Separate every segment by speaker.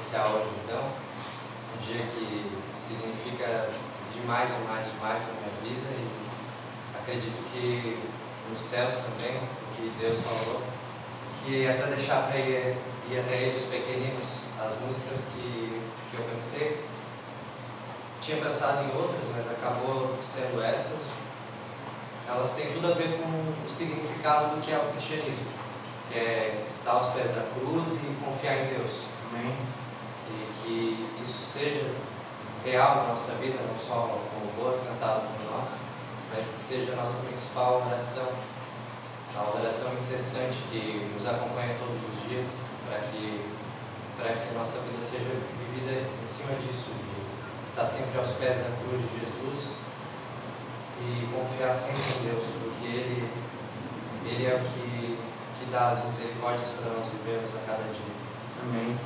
Speaker 1: especial hoje, então. Um dia que significa demais na minha vida, e acredito que nos céus também, o que Deus falou, que é para deixar para ir até ele, os pequeninos, as músicas que eu pensei. Tinha pensado em outras, mas acabou sendo essas. Elas têm tudo a ver com o significado do que é o cristianismo, que é estar aos pés da cruz e confiar em Deus.
Speaker 2: Amém.
Speaker 1: E que isso seja real na nossa vida, não só um louvor cantado por nós, mas que seja a nossa principal oração, a oração incessante que nos acompanha todos os dias, para que a nossa vida seja vivida em cima disso, de estar sempre aos pés da cruz de Jesus e confiar sempre em Deus, porque Ele é o que dá as misericórdias para nós vivermos a cada dia.
Speaker 2: Amém.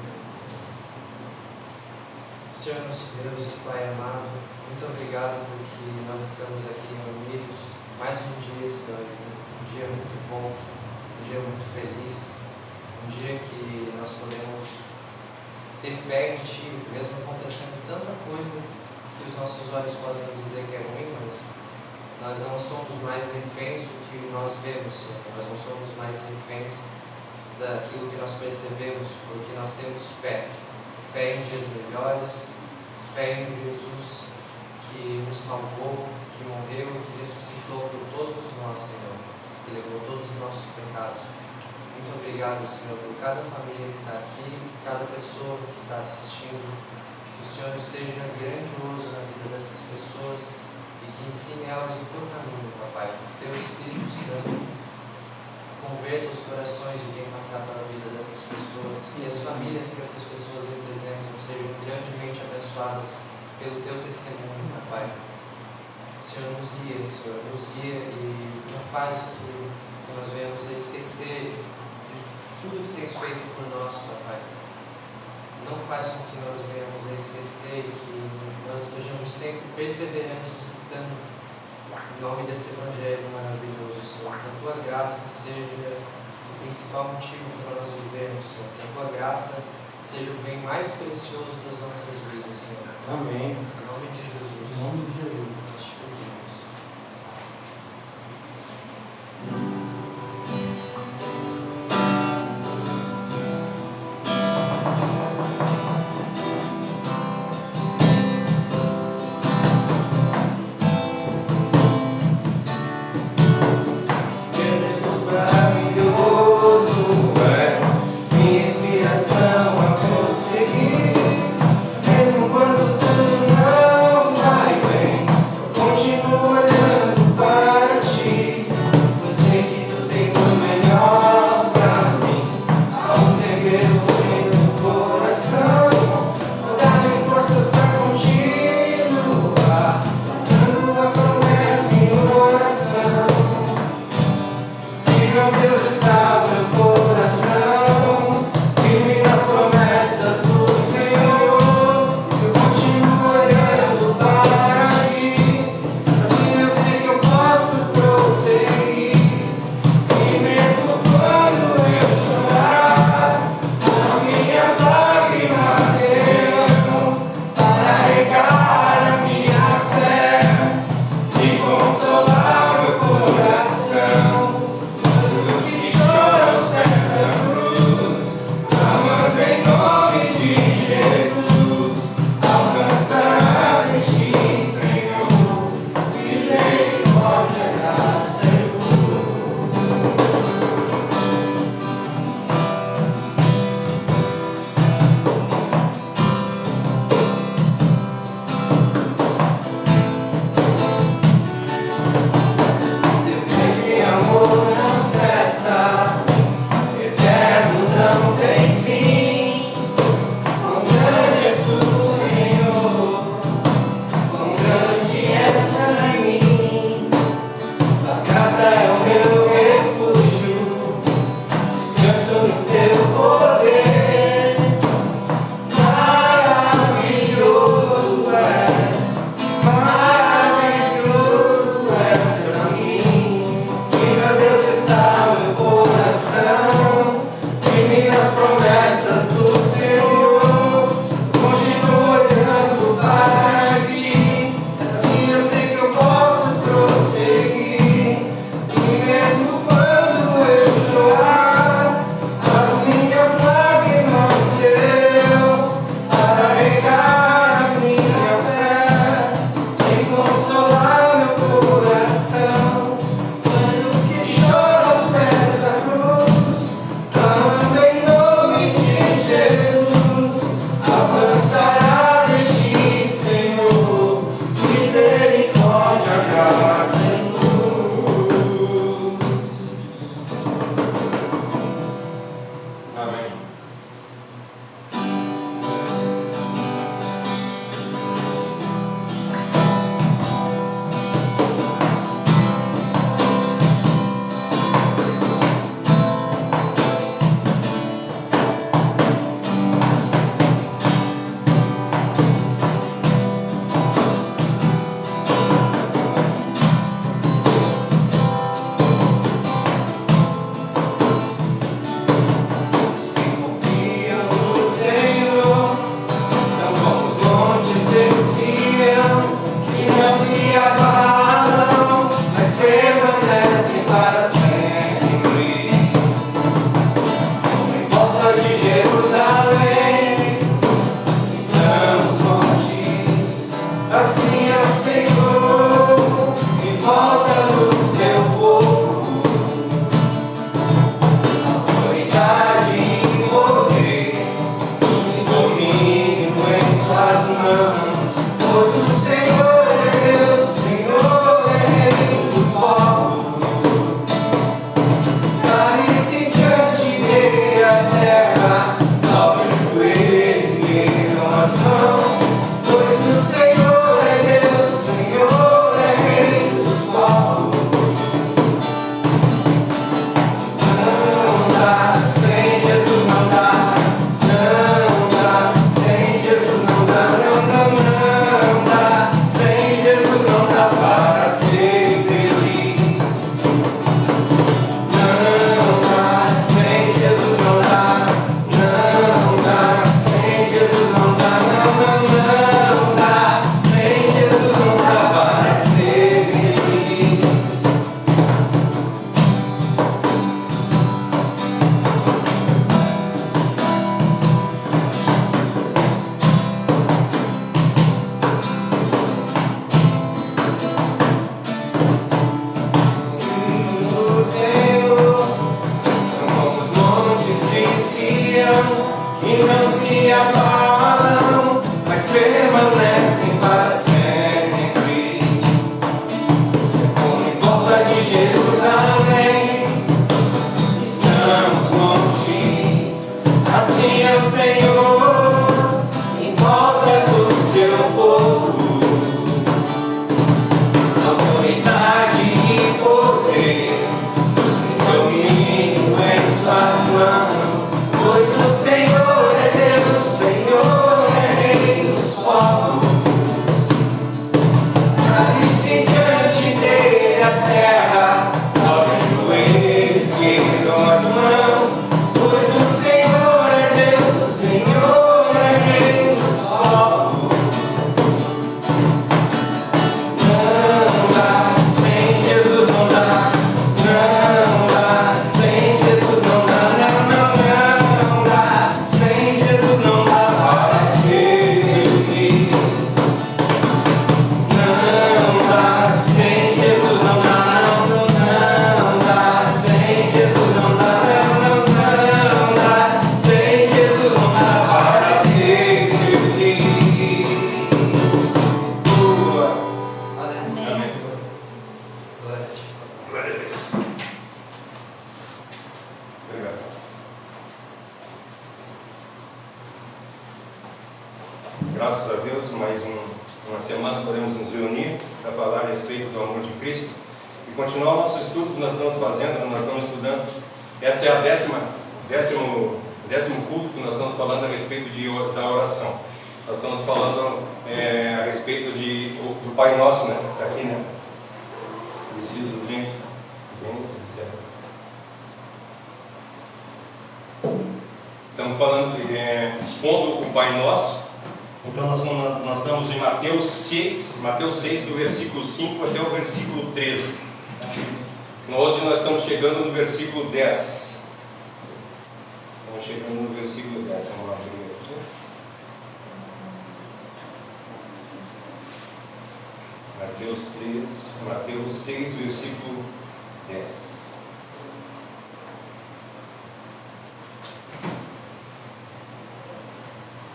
Speaker 1: Senhor nosso Deus e Pai amado, muito obrigado porque nós estamos aqui reunidos mais um dia, Senhor, um dia muito bom, um dia muito feliz, um dia que nós podemos ter fé em Ti, mesmo acontecendo tanta coisa que os nossos olhos podem dizer que é ruim, mas nós não somos mais reféns do que nós vemos, Senhor. Nós não somos mais reféns daquilo que nós percebemos, porque nós temos fé. Fé em dias melhores, fé em Jesus que nos salvou, que morreu e que ressuscitou por todos nós, Senhor, que levou todos os nossos pecados. Muito obrigado, Senhor, por cada família que está aqui, cada pessoa que está assistindo. Que o Senhor seja grandioso na vida dessas pessoas e que ensine elas o teu caminho, Papai, o teu Espírito Santo. Converta os corações de quem passar pela vida dessas pessoas, e as famílias que essas pessoas representam sejam grandemente abençoadas pelo teu testemunho, Pai. Senhor, nos guia e não faz que nós venhamos a esquecer de tudo que tens feito por nós, Pai. Não faz com que nós venhamos a esquecer que nós sejamos sempre perseverantes lutando em nome desse Evangelho maravilhoso, Senhor. Que a Tua graça seja o principal motivo para nós vivermos, Senhor. Que a Tua graça seja o bem mais precioso das nossas vidas, Senhor.
Speaker 2: Amém.
Speaker 1: Em nome de Jesus.
Speaker 2: Em nome de Jesus.
Speaker 1: Nós te pedimos.
Speaker 3: Mesmo quando tudo não vai bem, continuo olhando para ti. Eu sei que tu tens o melhor para mim. Há um segredo no coração. Dá-me forças para continuar, dando a promessa em oração. Meu Deus, está o meu coração, firme nas promessas do Senhor. Eu continuo olhando para ti, assim eu sei que eu posso prosseguir. E mesmo quando eu chorar, as minhas lágrimas serão para regar a minha fé e consolar meu coração. Que chora aos pés da cruz, amando em nome de Jesus, alcançará de ti, Senhor, misericórdia, graça e que amor não cessa, eterno não tem fim. Quão grande és tu, Senhor, quão grande és para mim. A casa é o meu refúgio, descanso no teu poder. Maravilhoso és para mim. Que meu Deus está o meu coração, firme nas promessas do Senhor. Sião, que não se abalam, mas permanecem para sempre. Como em volta de Jerusalém, estamos longe. Assim é o Senhor, em volta do seu povo. Autoridade e poder, domínio em suas mãos. Pois o Senhor é Deus, o Senhor é Rei dos povos. Cale-se diante dele a terra, dobre os joelhos e ergam as mãos. Pois o Senhor é Deus, o Senhor é Rei dos povos. Não dá, sem Jesus não dá. Não dá, sem Jesus não dá. Não dá, sem Jesus não dá para ser feliz. Não dá, sem Jesus não dá. Não dá, sem Jesus não dá. Não dá, sem Jesus não dá para ser feliz. Boa.
Speaker 1: Aleluia.
Speaker 2: Amém.
Speaker 1: Glória a ti.
Speaker 2: Glória a Deus. Obrigado. Graças a Deus, mais uma semana podemos nos reunir para falar a respeito do amor de Cristo e continuar o nosso estudo que nós estamos fazendo, nós estamos estudando. Essa é a décimo culto que nós estamos falando a respeito da oração. Nós estamos falando a respeito do Pai Nosso, né? Está aqui, né? Preciso, gente. Estamos falando, expondo o Pai Nosso. Então nós estamos em Mateus 6, do versículo 5 até o versículo 13. Hoje nós estamos chegando no versículo 10. Estamos chegando no versículo 10. Vamos lá primeiro aqui. Mateus 6, versículo 10.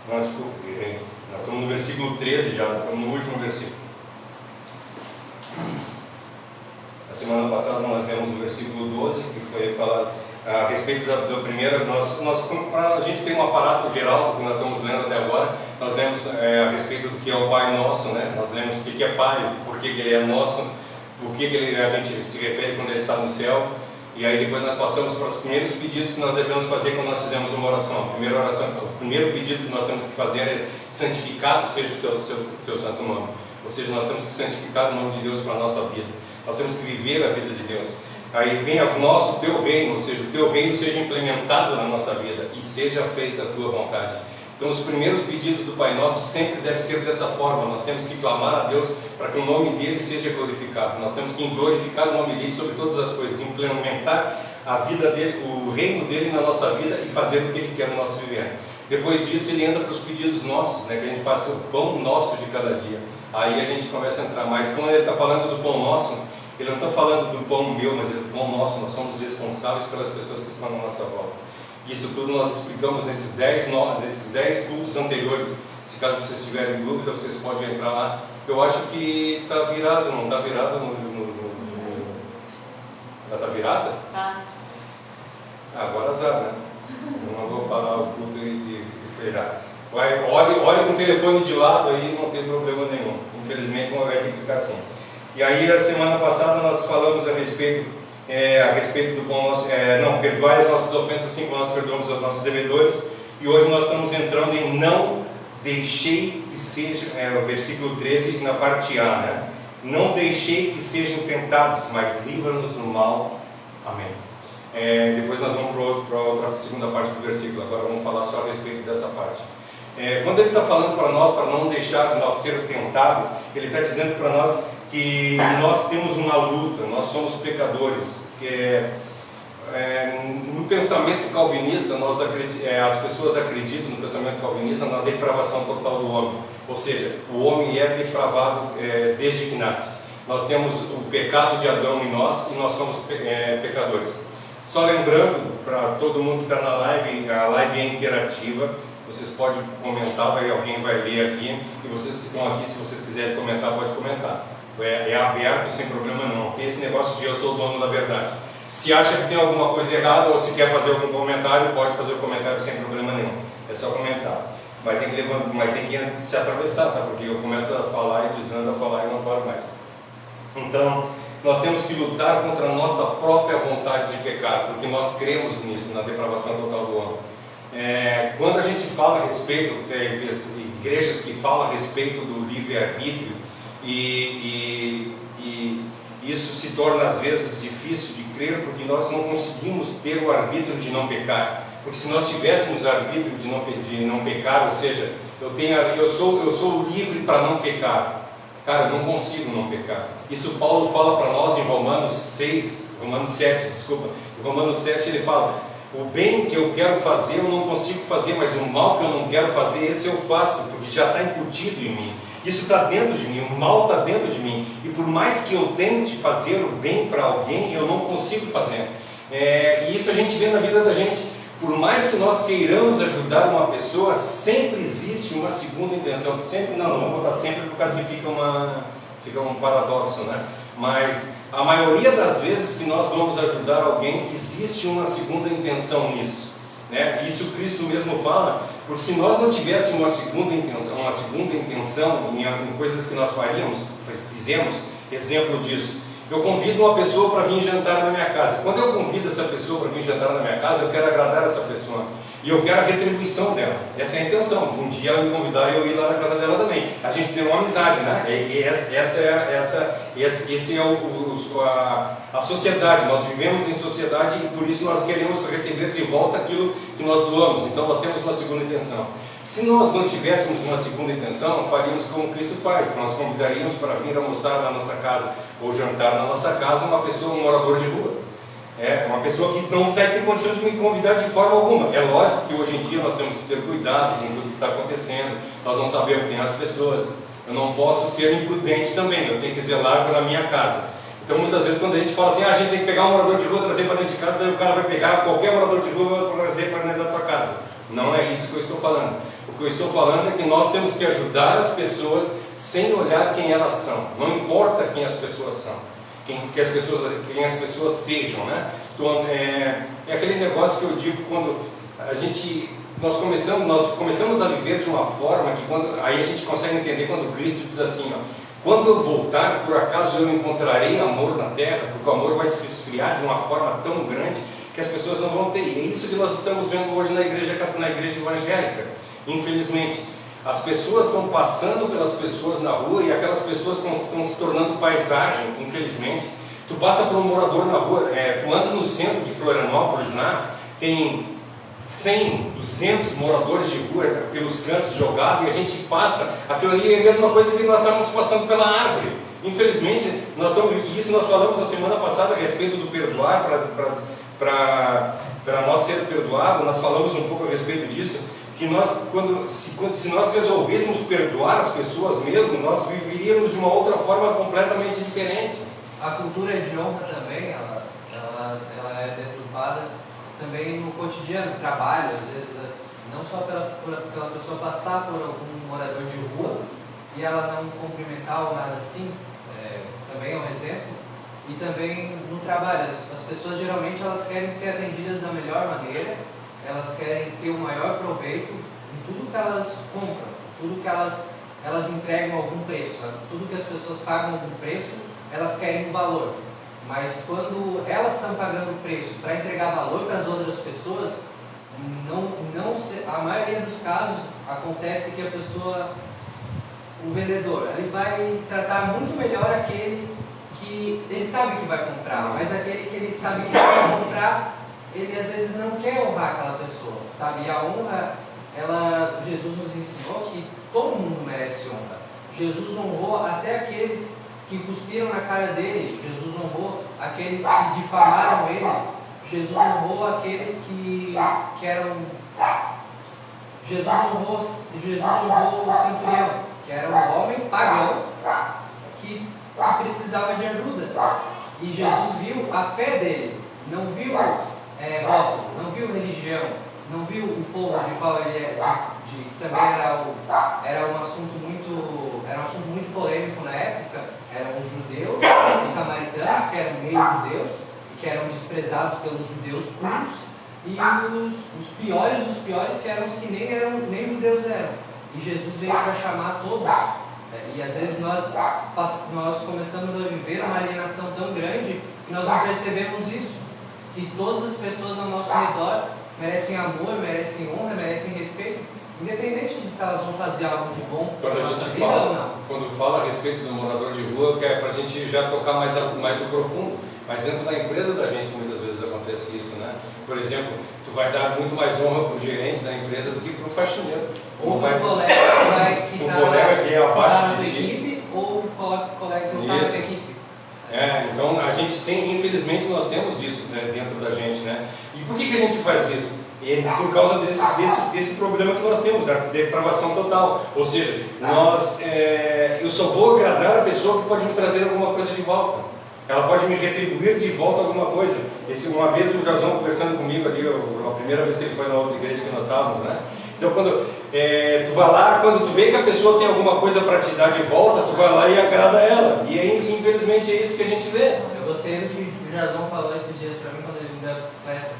Speaker 2: Não, desculpe, errei. Nós estamos no versículo 13 já, estamos no último versículo. Na semana passada nós vemos o versículo 12, que foi falado a respeito do primeiro. A gente tem um aparato geral do que nós estamos lendo até agora. Nós lemos a respeito do que é o Pai Nosso, né? Nós lemos o que é Pai, por que Ele é nosso, por que a gente se refere quando Ele está no céu. E aí depois nós passamos para os primeiros pedidos que nós devemos fazer quando nós fizemos uma oração. O primeiro pedido que nós temos que fazer é: santificado seja o seu santo nome. Ou seja, nós temos que santificar o nome de Deus para a nossa vida. Nós temos que viver a vida de Deus. Aí vem o teu reino, ou seja, o teu reino seja implementado na nossa vida e seja feita a tua vontade. Então os primeiros pedidos do Pai Nosso sempre devem ser dessa forma. Nós temos que clamar a Deus para que o nome dele seja glorificado. Nós temos que glorificar o nome dele sobre todas as coisas, implementar a vida dele, o reino dele na nossa vida e fazer o que ele quer no nosso viver. Depois disso ele entra para os pedidos nossos, né, que a gente passa o pão nosso de cada dia. Aí a gente começa a entrar mais. Quando ele está falando do pão nosso, ele não está falando do pão meu, mas é do pão nosso. Nós somos responsáveis pelas pessoas que estão na nossa volta. Isso tudo nós explicamos nesses 10 cultos anteriores. Se caso vocês tiverem dúvida, vocês podem entrar lá. Eu acho que está virado, não está virado está virada?
Speaker 4: Tá.
Speaker 2: Agora azar, né? Eu não vou parar o culto e feirar. Olha com o telefone de lado aí, não tem problema nenhum. Infelizmente vai ter que ficar assim. E aí a semana passada nós falamos a respeito do pão nosso, perdoai as nossas ofensas assim como nós perdoamos aos nossos devedores. E hoje nós estamos entrando em não deixei que seja, o versículo 13 na parte A, né? Não deixei que sejam tentados, mas livra-nos do mal. Amém. Depois nós vamos para outra segunda parte do versículo. Agora vamos falar só a respeito dessa parte. Quando ele está falando para nós, para não deixar nós ser tentados, ele está dizendo para nós que nós temos uma luta, nós somos pecadores. No pensamento calvinista, as pessoas acreditam no pensamento calvinista na depravação total do homem. Ou seja, o homem é depravado desde que nasce. Nós temos o pecado de Adão em nós e nós somos pecadores. Só lembrando, para todo mundo que está na live, a live é interativa, vocês podem comentar, alguém vai ler aqui, e vocês que estão aqui, se vocês quiserem comentar, pode comentar. É aberto, sem problema não. Tem esse negócio de eu sou o dono da verdade. Se acha que tem alguma coisa errada, ou se quer fazer algum comentário, pode fazer o comentário sem problema nenhum. É só comentar. Mas tem que se atravessar, tá? Porque eu começo a falar e desando a falar e não paro mais. Então, nós temos que lutar contra a nossa própria vontade de pecar, porque nós cremos nisso, na depravação total do homem. Quando a gente fala a respeito, igrejas que falam a respeito do livre-arbítrio, e isso se torna às vezes difícil de crer, porque nós não conseguimos ter o arbítrio de não pecar. Porque se nós tivéssemos o arbítrio de não pecar, ou seja, eu sou livre para não pecar. Cara, eu não consigo não pecar. Isso Paulo fala para nós em Romanos 7, em Romanos 7 ele fala: o bem que eu quero fazer eu não consigo fazer, mas o mal que eu não quero fazer, esse eu faço, porque já está incutido em mim. Isso está dentro de mim, o mal está dentro de mim. E por mais que eu tente fazer o bem para alguém, eu não consigo fazer. E isso a gente vê na vida da gente. Por mais que nós queiramos ajudar uma pessoa, sempre existe uma segunda intenção. Não vou botar sempre, por causa que fica um paradoxo, né? Mas a maioria das vezes que nós vamos ajudar alguém, existe uma segunda intenção nisso, né? Isso Cristo mesmo fala, porque se nós não tivéssemos uma segunda intenção em coisas que nós fizemos, exemplo disso. Eu convido uma pessoa para vir jantar na minha casa. Quando eu convido essa pessoa para vir jantar na minha casa, eu quero agradar essa pessoa. E eu quero a retribuição dela. Essa é a intenção. Um dia ela me convidar e eu ir lá na casa dela também. A gente tem uma amizade, né? Esse é a sociedade. Nós vivemos em sociedade e por isso nós queremos receber de volta aquilo que nós doamos. Então nós temos uma segunda intenção. Se nós não tivéssemos uma segunda intenção, faríamos como Cristo faz. Nós convidaríamos para vir almoçar na nossa casa ou jantar na nossa casa uma pessoa, um morador de rua. Uma pessoa que não vai ter condição de me convidar de forma alguma. É lógico que hoje em dia nós temos que ter cuidado com tudo que está acontecendo. Nós não sabemos quem são as pessoas. Eu não posso ser imprudente também. Eu tenho que zelar pela minha casa. Então muitas vezes quando a gente fala assim, a gente tem que pegar um morador de rua, trazer para dentro de casa, daí o cara vai pegar qualquer morador de rua e trazer para dentro da tua casa. Não é isso que eu estou falando. O que eu estou falando é que nós temos que ajudar as pessoas sem olhar quem elas são. Não importa quem as pessoas são, quem as pessoas sejam, né? Então, é aquele negócio que eu digo quando nós começamos a viver de uma forma que aí a gente consegue entender quando Cristo diz assim, ó, quando eu voltar, por acaso eu encontrarei amor na terra, porque o amor vai se esfriar de uma forma tão grande que as pessoas não vão ter. E é isso que nós estamos vendo hoje na igreja evangélica. Infelizmente, as pessoas estão passando pelas pessoas na rua e aquelas pessoas estão se tornando paisagem, infelizmente. Tu passa por um morador na rua, tu anda no centro de Florianópolis, lá, tem 100, 200 moradores de rua pelos cantos jogados e a gente passa, aquilo ali é a mesma coisa que nós estamos passando pela árvore. Infelizmente, isso nós falamos na semana passada a respeito do perdoar, para nós ser perdoado, nós falamos um pouco a respeito disso, que se nós resolvêssemos perdoar as pessoas mesmo, nós viveríamos de uma outra forma completamente diferente.
Speaker 1: A cultura de honra também, ela é deturpada também no cotidiano, no trabalho, às vezes, não só pela pessoa passar por algum morador de rua e ela não cumprimentar ou nada assim, também é um exemplo. E também no trabalho, as pessoas geralmente elas querem ser atendidas da melhor maneira, elas querem ter o maior proveito em tudo que elas compram, tudo que elas entregam algum preço, tudo que as pessoas pagam algum preço, elas querem um valor. Mas quando elas estão pagando o preço para entregar valor para as outras pessoas, a maioria dos casos acontece que o vendedor, ele vai tratar muito melhor aquele que ele sabe que vai comprar, mas aquele que ele sabe que vai comprar, ele às vezes não quer honrar aquela pessoa, sabe? E a honra, Jesus nos ensinou que todo mundo merece honra. Jesus honrou até aqueles que cuspiram na cara dele, Jesus honrou aqueles que difamaram ele, Jesus honrou aqueles que eram... Jesus honrou o centurião, que era um homem pagão que precisava de ajuda. E Jesus viu a fé dele, não viu rótulo, não viu religião, não viu o povo de qual ele é, que também era um assunto muito polêmico na época. Eram os judeus, os samaritanos, que eram meio judeus, e que eram desprezados pelos judeus puros, e os piores dos piores, que eram os que nem judeus eram. E Jesus veio para chamar todos. E às vezes nós começamos a viver uma alienação tão grande que nós não percebemos isso. Que todas as pessoas ao nosso redor merecem amor, merecem honra, merecem respeito, independente de se elas vão fazer algo de bom
Speaker 2: Quando
Speaker 1: na
Speaker 2: a
Speaker 1: nossa
Speaker 2: gente
Speaker 1: vida ou não.
Speaker 2: quando fala a respeito do morador de rua, que é para a gente já tocar mais o profundo, mas dentro da empresa da gente muitas vezes acontece isso, né? Por exemplo, tu vai dar muito mais honra para o gerente da empresa do que para o faxineiro.
Speaker 1: Ou para o colega que
Speaker 2: é abaixo
Speaker 1: está na
Speaker 2: de ti.
Speaker 1: equipe, ou o colega que não está na equipe.
Speaker 2: Então a gente tem, infelizmente nós temos isso, né, dentro da gente, né? E por que a gente faz isso? Por causa desse problema que nós temos, da depravação total. Ou seja, eu só vou agradar a pessoa que pode me trazer alguma coisa de volta. Ela pode me retribuir de volta alguma coisa. Uma vez o Jason conversando comigo ali, a primeira vez que ele foi na outra igreja que nós estávamos, né? Então quando tu vai lá, quando tu vê que a pessoa tem alguma coisa para te dar de volta, tu vai lá e agrada ela. E aí, infelizmente é isso que a gente vê.
Speaker 1: Eu gostei do que o Jason falou esses dias para mim quando ele me deu a bicicleta.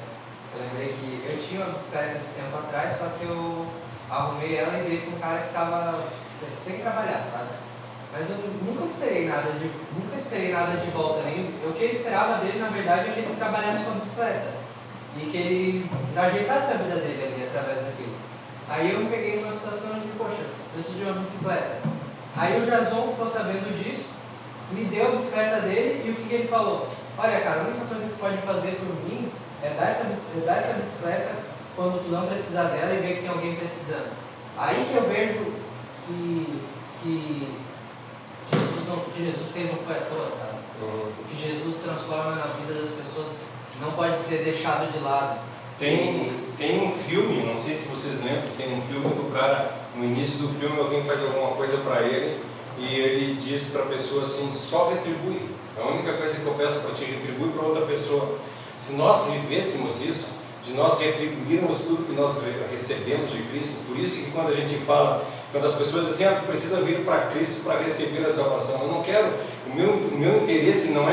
Speaker 1: Eu lembrei que eu tinha uma bicicleta esse tempo atrás, só que eu arrumei ela e dei para um cara que estava sem trabalhar, sabe? Mas eu nunca esperei nada de volta. O que eu esperava dele, na verdade, é que ele trabalhasse com a bicicleta. E que ele ajeitasse a vida dele ali através daquilo. Aí eu me peguei numa situação de, poxa, preciso de uma bicicleta. Aí o Jason ficou sabendo disso, me deu a bicicleta dele e o que ele falou? Olha, cara, a única coisa que tu pode fazer por mim é dar essa bicicleta quando tu não precisar dela e ver que tem alguém precisando. Aí que eu vejo que Jesus fez não foi à toa, sabe? O que Jesus transforma na vida das pessoas não pode ser deixado de lado.
Speaker 2: Tem um filme, não sei se vocês lembram, tem um filme que o cara, no início do filme, alguém faz alguma coisa para ele e ele diz para a pessoa assim, só retribui. A única coisa que eu peço para ti, retribui para outra pessoa. Se nós vivêssemos isso, de nós retribuirmos tudo que nós recebemos de Cristo, por isso que quando a gente fala, quando as pessoas dizem, tu precisa vir para Cristo para receber a salvação, eu não quero, o meu interesse não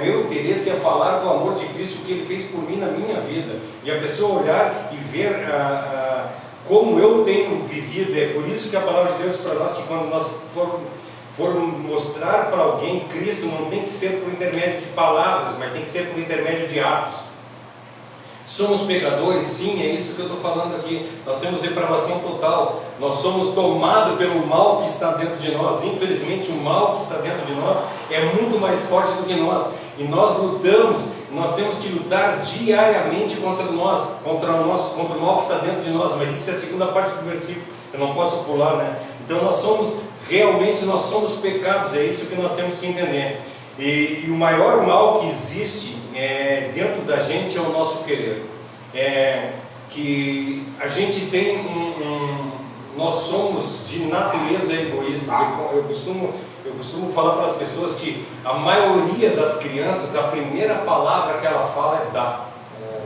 Speaker 2: meu interesse é falar do amor de Cristo, o que Ele fez por mim na minha vida, e a pessoa olhar e ver como eu tenho vivido. É por isso que a palavra de Deus para nós, que quando nós formos mostrar para alguém Cristo, não tem que ser por intermédio de palavras, mas tem que ser por intermédio de atos. Somos pecadores? Sim, é isso que eu estou falando aqui. Nós temos depravação total. Nós somos tomados pelo mal que está dentro de nós. Infelizmente, o mal que está dentro de nós é muito mais forte do que nós. E nós lutamos, nós temos que lutar diariamente contra o mal que está dentro de nós. Mas isso é a segunda parte do versículo. Eu não posso pular, né? Então nós somos pecados. É isso que nós temos que entender. E o maior mal que existe dentro da gente é o nosso querer. Que a gente tem nós somos de natureza egoístas. Eu costumo falar para as pessoas que a maioria das crianças, a primeira palavra que ela fala é dá.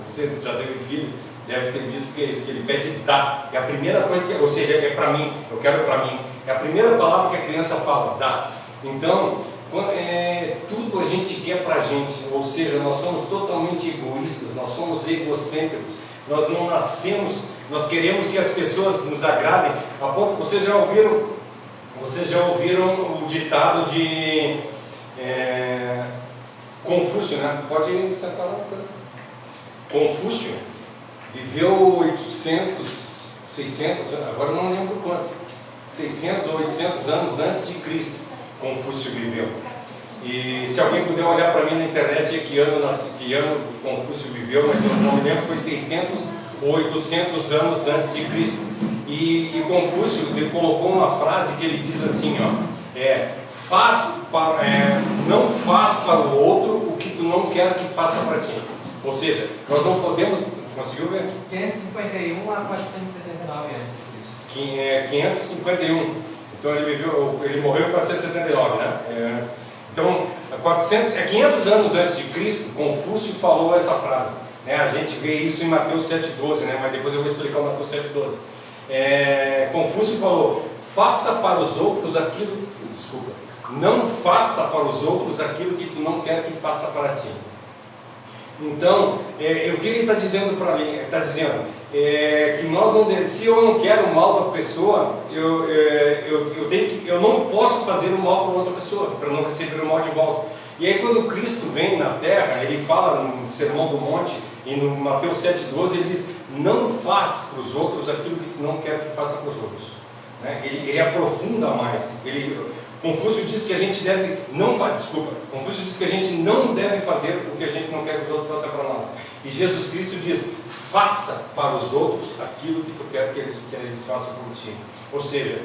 Speaker 2: Você já teve filho, deve ter visto que é isso, que ele pede dá. É a primeira coisa ou seja, é para mim, eu quero para mim. É a primeira palavra que a criança fala, dá. Então, tudo a gente quer para a gente, ou seja, nós somos totalmente egoístas, nós somos egocêntricos, nós não nascemos, nós queremos que as pessoas nos agradem, a ponto que vocês já ouviram o ditado de Confúcio, né? Pode separar um pouco. Confúcio viveu 800, 600, agora não lembro quanto, 600 ou 800 anos antes de Cristo. Confúcio viveu. E se alguém puder olhar para mim na internet que ano Confúcio viveu, mas eu não me lembro, foi 600 ou 800 anos antes de Cristo. E Confúcio ele colocou uma frase que ele diz assim, não faz para o outro o que tu não quer que faça para ti. Ou seja, nós não podemos, conseguiu ver?
Speaker 1: 551 a 479 anos de Cristo.
Speaker 2: 551. Então ele morreu em 479, né? Então, 500 anos antes de Cristo, Confúcio falou essa frase. né? A gente vê isso em Mateus 7,12, né? Mas depois eu vou explicar o Mateus 7,12. Confúcio falou: faça para os outros aquilo, desculpa, não faça para os outros aquilo que tu não quer que faça para ti. Então, o que ele está dizendo para mim? Está dizendo que nós não, se eu não quero o mal da pessoa, eu não posso fazer o mal para outra pessoa, para não receber o mal de volta. E aí quando Cristo vem na terra, ele fala no Sermão do Monte, e no Mateus 7,12, ele diz: não faz para os outros aquilo que tu não quer que faça para os outros, né? Ele aprofunda mais. Confúcio diz que a gente deve Confúcio diz que a gente não deve fazer o que a gente não quer que os outros façam para nós. E Jesus Cristo diz: faça para os outros aquilo que tu quer que eles façam por ti. Ou seja,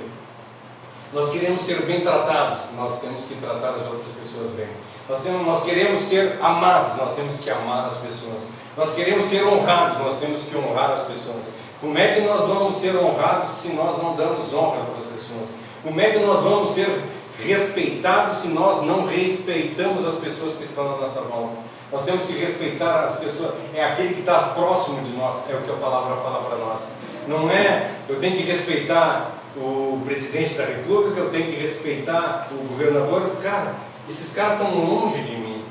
Speaker 2: nós queremos ser bem tratados, nós temos que tratar as outras pessoas bem. Nós queremos ser amados, nós temos que amar as pessoas. Nós queremos ser honrados, nós temos que honrar as pessoas. Como é que nós vamos ser honrados se nós não damos honra para as pessoas? Como é que nós vamos ser respeitados se nós não respeitamos as pessoas que estão na nossa volta? Nós temos que respeitar as pessoas, é aquele que está próximo de nós, é o que a palavra fala para nós. Não é, eu tenho que respeitar o presidente da república, eu tenho que respeitar o governador. Cara, esses caras estão longe de mim,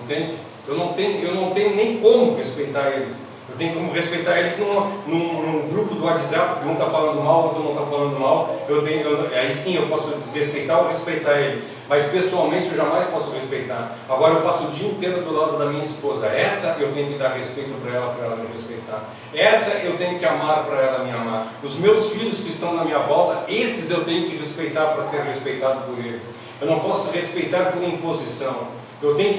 Speaker 2: entende? Eu não tenho nem como respeitar eles. Eu tenho como respeitar eles num grupo do WhatsApp, que um está falando mal, o outro não está falando mal. Aí sim eu posso desrespeitar ou respeitar ele. Mas pessoalmente eu jamais posso respeitar. Agora eu passo o dia inteiro do lado da minha esposa. Essa eu tenho que dar respeito para ela me respeitar. Essa eu tenho que amar para ela me amar. Os meus filhos que estão na minha volta, esses eu tenho que respeitar para ser respeitado por eles. Eu não posso respeitar por imposição. Eu tenho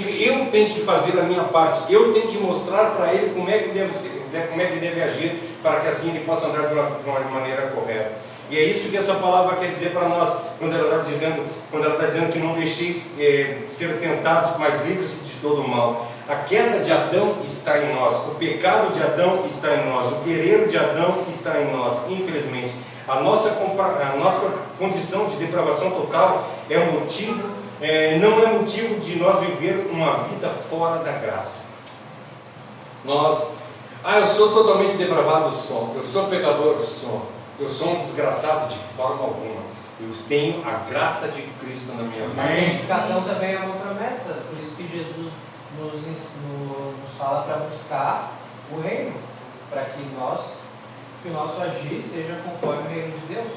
Speaker 2: que fazer a minha parte. Eu tenho que mostrar para ele como é que deve agir, para que assim ele possa andar de uma maneira correta. E é isso que essa palavra quer dizer para nós, quando ela está dizendo que não deixeis ser tentados, mas livres-se de todo o mal. A queda de Adão está em nós, o pecado de Adão está em nós, o querer de Adão está em nós, infelizmente. A nossa condição de depravação total não é motivo de nós viver uma vida fora da graça. Eu sou totalmente depravado, eu sou pecador, eu sou um desgraçado de forma alguma. Eu tenho a graça de Cristo na minha vida.
Speaker 1: A santificação também é uma promessa, por isso que Jesus nos fala para buscar o reino, para que o nosso agir seja conforme o reino de Deus.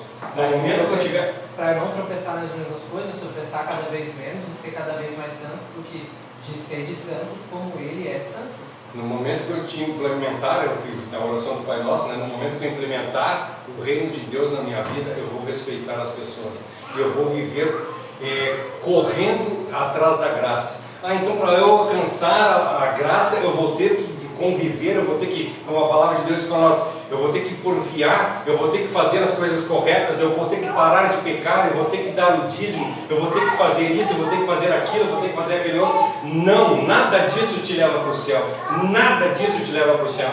Speaker 1: Para não tropeçar nas mesmas coisas, tropeçar cada vez menos e ser cada vez mais santo, porque de ser de santos como Ele é santo.
Speaker 2: No momento que eu te implementar, a oração do Pai Nosso, no momento que eu implementar o reino de Deus na minha vida, eu vou respeitar as pessoas. Eu vou viver correndo atrás da graça. Então para eu alcançar a graça, eu vou ter que conviver, eu vou ter que, como a palavra de Deus diz para nós, eu vou ter que porfiar, eu vou ter que fazer as coisas corretas, eu vou ter que parar de pecar, eu vou ter que dar o dízimo, eu vou ter que fazer isso, eu vou ter que fazer aquilo, eu vou ter que fazer aquele outro. Não, nada disso te leva para o céu. Nada disso te leva para o céu.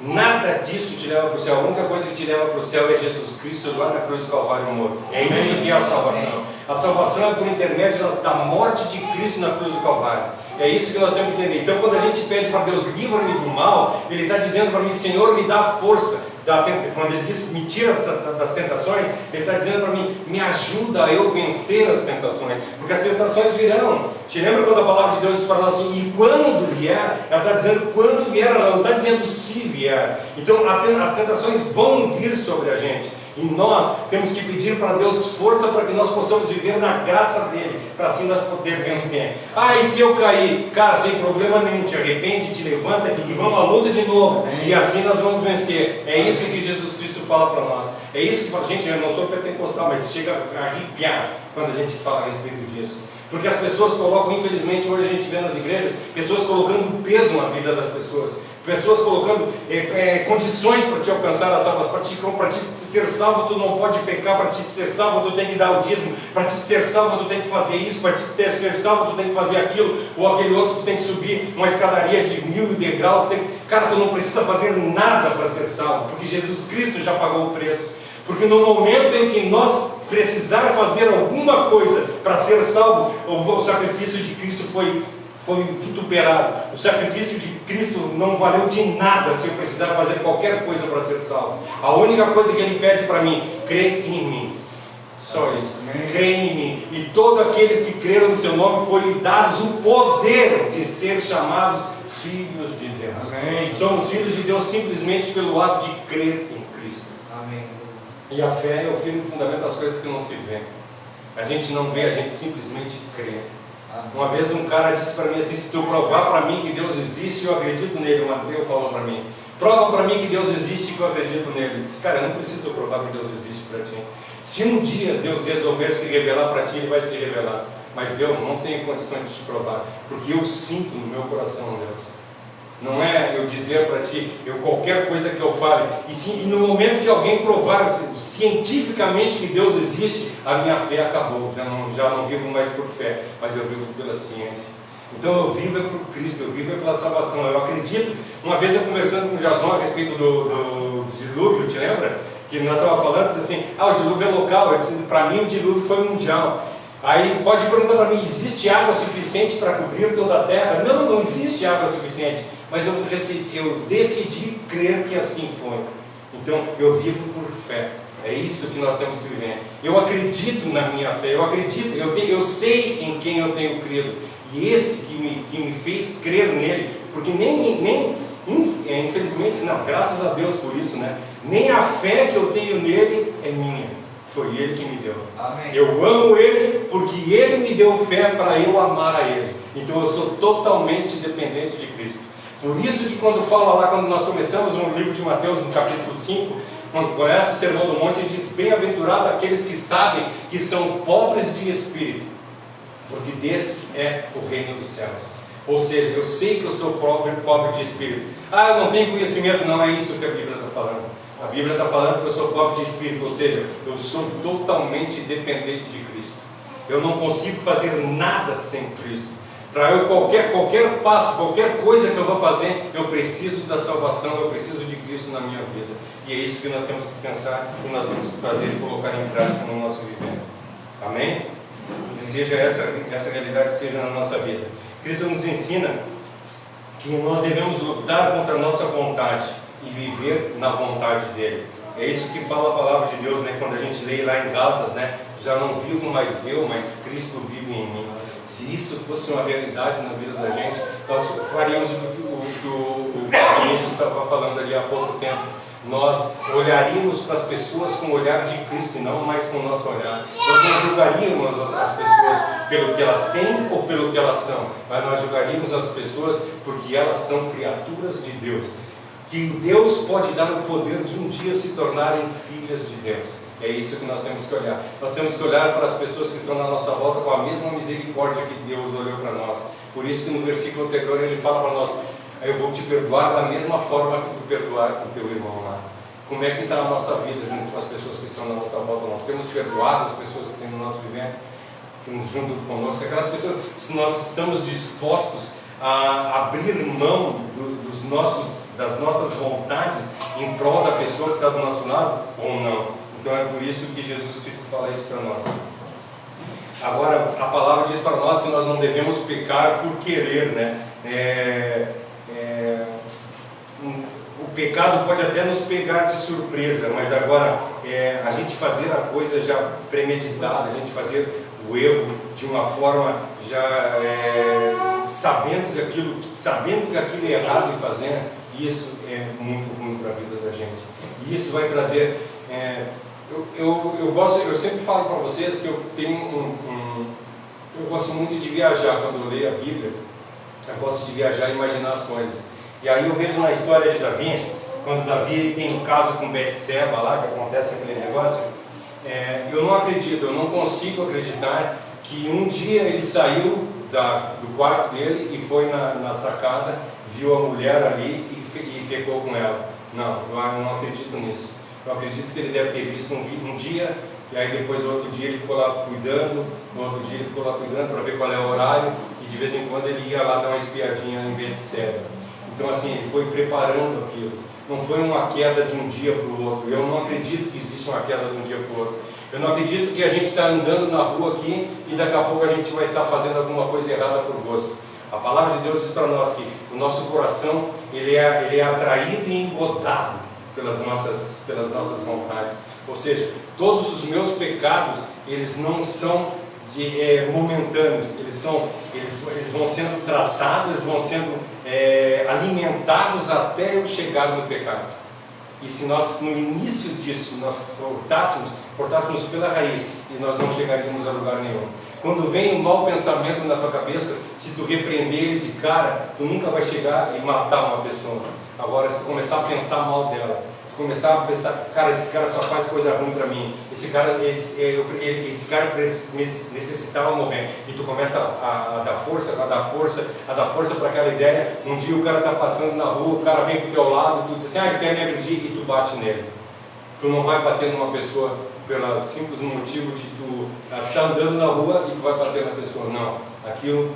Speaker 2: Nada disso te leva para o céu. A única coisa que te leva para o céu é Jesus Cristo lá na cruz do Calvário morto. É isso que é a salvação. A salvação é por intermédio da morte de Cristo na cruz do Calvário. É isso que nós temos que entender. Então quando a gente pede para Deus, livra-me do mal, Ele está dizendo para mim: Senhor, me dá força. Quando Ele diz, me tira das tentações, Ele está dizendo para mim: me ajuda a eu vencer as tentações, porque as tentações virão. Te lembra quando a palavra de Deus diz para nós assim: e quando vier? Ela está dizendo quando vier, ela não está dizendo se vier. Então as tentações vão vir sobre a gente. E nós temos que pedir para Deus força para que nós possamos viver na graça dEle, para assim nós poder vencer. E se eu cair? Cara, sem problema nenhum, te arrepende, te levanta e vamos à luta de novo. E assim nós vamos vencer. É isso que Jesus Cristo fala para nós. É isso que fala, gente, eu não sou pentecostal, mas chega a arrepiar quando a gente fala a respeito disso. Porque as pessoas colocam, infelizmente hoje a gente vê nas igrejas, pessoas colocando peso na vida das pessoas. Pessoas colocando condições para te alcançar a salvação. Para te ser salvo, tu não pode pecar. Para te ser salvo, tu tem que dar o dízimo. Para te ser salvo, tu tem que fazer isso. Para te ser salvo, tu tem que fazer aquilo. Ou aquele outro, tu tem que subir uma escadaria de 1000 degraus. Cara, tu não precisa fazer nada para ser salvo, porque Jesus Cristo já pagou o preço. Porque no momento em que nós precisar fazer alguma coisa para ser salvo, o sacrifício de Cristo foi foi vituperado. O sacrifício de Cristo não valeu de nada se eu precisar fazer qualquer coisa para ser salvo. A única coisa que Ele pede para mim, crê em mim. Só isso. Crê em mim. E todos aqueles que creram no seu nome foram dados o poder de ser chamados filhos de Deus.
Speaker 3: Amém.
Speaker 2: Somos filhos de Deus simplesmente pelo ato de crer em Cristo.
Speaker 1: Amém.
Speaker 2: E a fé é o firme fundamento das coisas que não se vê. A gente não vê, a gente simplesmente crê. Uma vez um cara disse para mim assim: se tu provar para mim que Deus existe, eu acredito nele. O Mateus falou para mim: prova para mim que Deus existe, que eu acredito nele. Eu disse: cara, eu não preciso provar que Deus existe para ti. Se um dia Deus resolver se revelar para ti, Ele vai se revelar. Mas eu não tenho condições de te provar, porque eu sinto no meu coração, Deus. Não é eu dizer para ti, qualquer coisa que eu fale, e no momento que alguém provar cientificamente que Deus existe, a minha fé acabou. Já não vivo mais por fé, mas eu vivo pela ciência. Então eu vivo é por Cristo, eu vivo é pela salvação. Eu acredito. Uma vez eu conversando com o Jason a respeito do dilúvio, te lembra? Que nós estávamos falando assim, o dilúvio é local. Para mim o dilúvio foi mundial. Aí pode perguntar para mim, existe água suficiente para cobrir toda a terra? Não, não existe água suficiente. Mas eu decidi crer que assim foi. Então eu vivo por fé. É isso que nós temos que viver. Eu acredito na minha fé, eu acredito, eu sei em quem eu tenho crido. E esse que me fez crer nele, porque infelizmente, não, graças a Deus por isso, né? Nem a fé que eu tenho nele é minha. Foi Ele que me deu.
Speaker 1: Amém.
Speaker 2: Eu amo Ele porque Ele me deu fé para eu amar a Ele. Então eu sou totalmente dependente de Cristo. Por isso que quando nós começamos no livro de Mateus, no capítulo 5, quando começa o Sermão do Monte, ele diz: bem-aventurado aqueles que sabem que são pobres de espírito, porque desses é o reino dos céus. Ou seja, eu sei que eu sou pobre de espírito. Eu não tenho conhecimento. Não é isso que a Bíblia está falando. A Bíblia está falando que eu sou pobre de espírito, ou seja, eu sou totalmente dependente de Cristo. Eu não consigo fazer nada sem Cristo. Para eu, qualquer passo, qualquer coisa que eu vou fazer, eu preciso da salvação, eu preciso de Cristo na minha vida. E é isso que nós temos que pensar, que nós temos que fazer e colocar em prática no nosso viver. Amém? Que seja essa realidade seja na nossa vida. Cristo nos ensina que nós devemos lutar contra a nossa vontade e viver na vontade dele. É isso que fala a palavra de Deus, né? Quando a gente lê lá em Gálatas, né? Já não vivo mais eu, mas Cristo vive em mim. Se isso fosse uma realidade na vida da gente, nós faríamos o que o Vinícius estava falando ali há pouco tempo. Nós olharíamos para as pessoas com o olhar de Cristo e não mais com o nosso olhar. Nós não julgaríamos as pessoas pelo que elas têm ou pelo que elas são, mas nós julgaríamos as pessoas porque elas são criaturas de Deus. Que Deus pode dar o poder de um dia se tornarem filhas de Deus. É isso que nós temos que olhar. Nós temos que olhar para as pessoas que estão na nossa volta com a mesma misericórdia que Deus olhou para nós. Por isso que no versículo anterior ele fala para nós: eu vou te perdoar da mesma forma que tu perdoar o teu irmão lá. Como é que está a nossa vida junto com as pessoas que estão na nossa volta? Nós temos perdoado as pessoas que têm no nosso viver junto conosco. Aquelas pessoas, se nós estamos dispostos a abrir mão das nossas vontades em prol da pessoa que está do nosso lado ou não. Então é por isso que Jesus Cristo fala isso para nós. Agora, a palavra diz para nós que nós não devemos pecar por querer, né? O pecado pode até nos pegar de surpresa, mas agora a gente fazer a coisa já premeditada, a gente fazer o erro de uma forma já sabendo que aquilo é errado e fazendo, isso é muito ruim para a vida da gente. E isso vai trazer... Eu sempre falo para vocês que eu tenho eu gosto muito de viajar. Quando eu leio a Bíblia, eu gosto de viajar e imaginar as coisas. E aí eu vejo na história de Davi, quando Davi tem um caso com Betseba lá, que acontece aquele negócio, eu não acredito, eu não consigo acreditar que um dia ele saiu do quarto dele e foi na sacada, viu a mulher ali e pecou com ela. Não, eu não acredito nisso. Eu acredito que ele deve ter visto um dia, e aí depois no outro dia ele ficou lá cuidando, para ver qual é o horário, e de vez em quando ele ia lá dar uma espiadinha em Betseba. Então assim, ele foi preparando aquilo. Não foi uma queda de um dia para o outro. Eu não acredito que existe uma queda de um dia para o outro. Eu não acredito que a gente está andando na rua aqui e daqui a pouco a gente vai estar fazendo alguma coisa errada por gosto. A palavra de Deus diz para nós que o nosso coração ele é atraído e engodado pelas nossas vontades. Ou seja, todos os meus pecados, eles não são momentâneos, eles vão sendo tratados, eles vão sendo alimentados até eu chegar no pecado. E se nós, no início disso, nós cortássemos pela raiz, e nós não chegaríamos a lugar nenhum. Quando vem um mau pensamento na tua cabeça, se tu repreender ele de cara, tu nunca vai chegar e matar uma pessoa. Agora, se tu começar a pensar mal dela, tu começar a pensar, cara, esse cara só faz coisa ruim para mim, esse cara necessitava morrer, e tu começa a dar força para aquela ideia. Um dia o cara está passando na rua, o cara vem pro teu lado, tu diz assim, ele quer me agredir, e tu bate nele. Tu não vai bater numa pessoa pelo simples motivo de tu estar andando na rua e tu vai bater na pessoa. Não, aquilo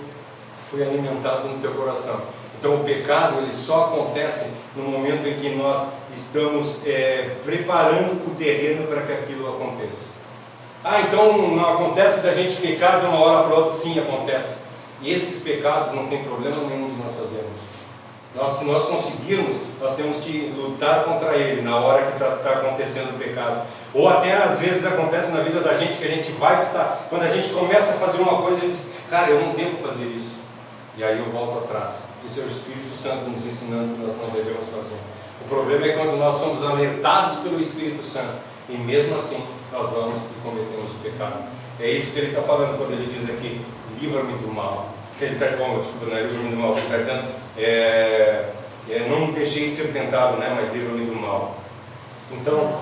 Speaker 2: foi alimentado no teu coração. Então o pecado ele só acontece no momento em que nós estamos preparando o terreno para que aquilo aconteça. Então não acontece da gente pecar de uma hora para outra? Sim, acontece. E esses pecados não tem problema nenhum de nós fazermos. Se nós conseguirmos, nós temos que lutar contra ele na hora que está acontecendo o pecado. Ou até às vezes acontece na vida da gente que a gente vai estar, quando a gente começa a fazer uma coisa, ele diz, cara, eu não devo fazer isso. E aí eu volto atrás. Isso é o Espírito Santo nos ensinando que nós não devemos fazer. O problema é quando nós somos alertados pelo Espírito Santo e mesmo assim nós vamos e cometemos o pecado. É isso que ele está falando quando ele diz aqui, livra-me do mal. Ele está livra-me do mal, ele está dizendo, não me deixei ser tentado, né, mas livra-me do mal. Então,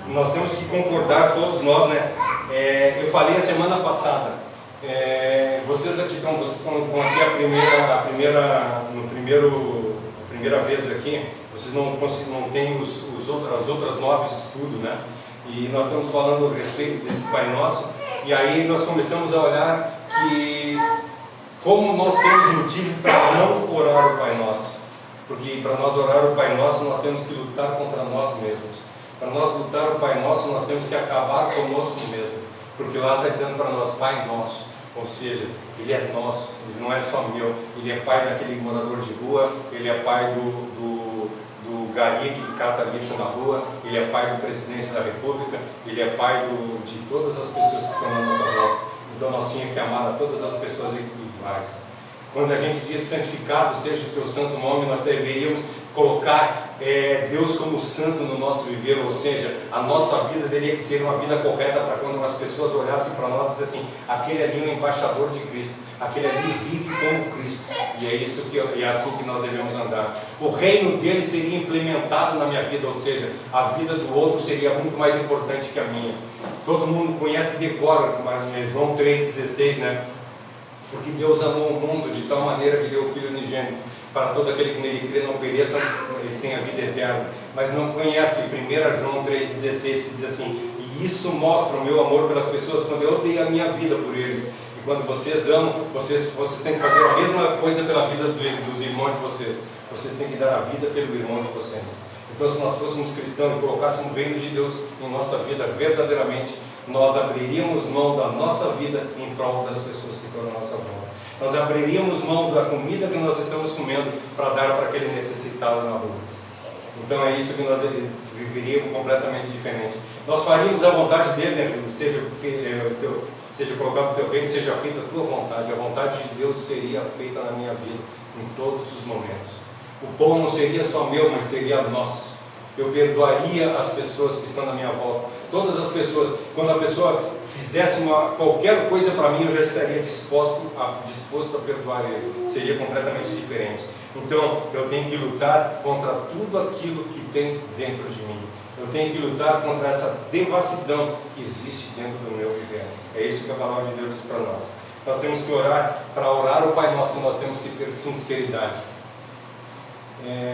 Speaker 2: nós temos que concordar, todos nós, né? Eu falei a semana passada, vocês aqui estão aqui a primeira vez aqui, vocês não têm as outras 9 estudos, né? E nós estamos falando a respeito desse Pai Nosso, e aí nós começamos a olhar que como nós temos motivo para não orar o Pai Nosso. Porque para nós orar o Pai Nosso, nós temos que lutar contra nós mesmos. Para nós lutar o Pai Nosso, nós temos que acabar conosco mesmo. Porque lá está dizendo para nós, Pai Nosso. Ou seja, Ele é nosso, Ele não é só meu. Ele é pai daquele morador de rua, Ele é pai do gari que cata lixo na rua, Ele é pai do presidente da República, Ele é pai de todas as pessoas que estão na nossa volta. Então nós tínhamos que amar a todas as pessoas iguais. Quando a gente diz santificado seja o teu santo nome, nós deveríamos colocar Deus como santo no nosso viver, ou seja, a nossa vida teria que ser uma vida correta para quando as pessoas olhassem para nós e dizem assim, aquele ali é um embaixador de Cristo, aquele ali vive como Cristo, e é assim que nós devemos andar. O reino dele seria implementado na minha vida, ou seja, a vida do outro seria muito mais importante que a minha. Todo mundo conhece de cor, mas João 3,16, né? Porque Deus amou o mundo de tal maneira que deu o Filho unigênito, para todo aquele que nele crê não pereça, eles têm a vida eterna. Mas não conhece 1 João 3,16, que diz assim, e isso mostra o meu amor pelas pessoas, quando eu dei a minha vida por eles. E quando vocês amam, vocês têm que fazer a mesma coisa pela vida dos irmãos de vocês. Vocês têm que dar a vida pelo irmão de vocês. Então, se nós fôssemos cristãos e colocássemos o reino de Deus em nossa vida verdadeiramente, nós abriríamos mão da nossa vida em prol das pessoas que estão na nossa volta. Nós abriríamos mão da comida que nós estamos comendo para dar para aquele necessitado na rua. Então é isso que nós viveríamos completamente diferente. Nós faríamos a vontade dele, né? Seja colocado o teu reino, seja feita a tua vontade. A vontade de Deus seria feita na minha vida em todos os momentos. O pão não seria só meu, mas seria nosso. Eu perdoaria as pessoas que estão na minha volta. Todas as pessoas. Quando a pessoa fizesse qualquer coisa para mim, eu já estaria disposto a perdoar ele. Seria completamente diferente. Então, eu tenho que lutar contra tudo aquilo que tem dentro de mim. Eu tenho que lutar contra essa devassidão que existe dentro do meu viver. É isso que a palavra de Deus diz para nós. Nós temos que orar. Para orar o Pai Nosso, nós temos que ter sinceridade.